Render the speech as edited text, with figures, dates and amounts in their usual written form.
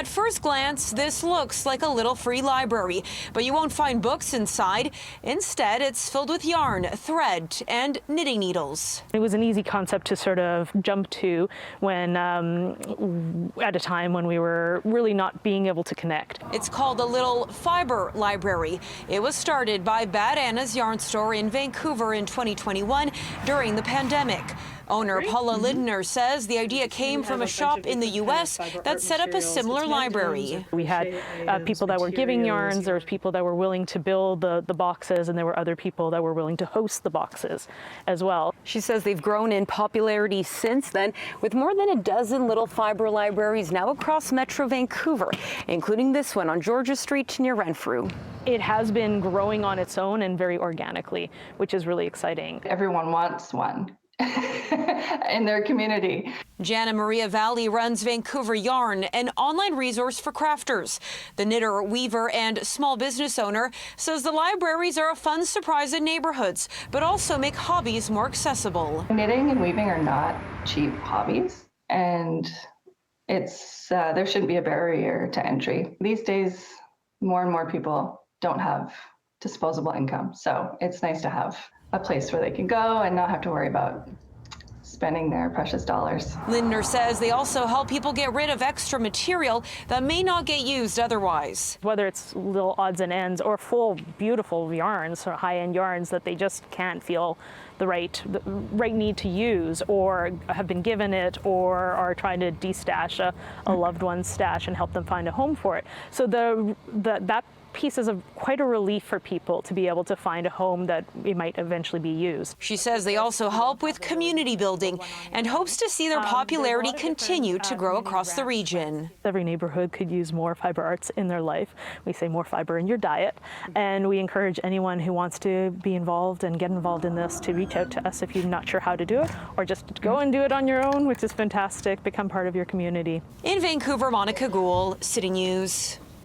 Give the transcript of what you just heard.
At first glance, this looks like a little free library, but you won't find books inside. Instead, it's filled with yarn, thread, and knitting needles. It was an easy concept to sort of jump to when, at a time when we were really not being able to connect. It's called the Little Fibre Library. It was started by Bad Anna's yarn store in Vancouver in 2021 during the pandemic. Owner Paula Lindner says the idea came from a shop in the U.S. that set up a similar library. We had people that were giving yarns, there was people that were willing to build the boxes, and there were other people that were willing to host the boxes as well. She says they've grown in popularity since then, with more than a dozen Little Fibre Libraries now across Metro Vancouver, including this one on Georgia Street near Renfrew. It has been growing on its own and very organically, which is really exciting. Everyone wants one in their community. Jana Maria Valley runs Vancouver Yarn, an online resource for crafters. The knitter, weaver, and small business owner says the libraries are a fun surprise in neighborhoods, but also make hobbies more accessible. Knitting and weaving are not cheap hobbies, and it's there shouldn't be a barrier to entry. These days, more and more people don't have disposable income, so it's nice to have a place where they can go and not have to worry about spending their precious dollars. Lindner says they also help people get rid of extra material that may not get used otherwise. Whether it's little odds and ends or full beautiful yarns or high-end yarns that they just can't feel the right need to use, or have been given it, or are trying to de-stash a loved one's stash and help them find a home for it. So that piece is quite a relief for people to be able to find a home that it might eventually be used. She says they also help with community building and hopes to see their popularity continue to grow across the region. Every neighborhood could use more fiber arts in their life. We say more fiber in your diet, and we encourage anyone who wants to be involved and get involved in this to reach out to us if you're not sure how to do it, or just go and do it on your own, which is fantastic. Become part of your community. In Vancouver, Monika Gul, City News.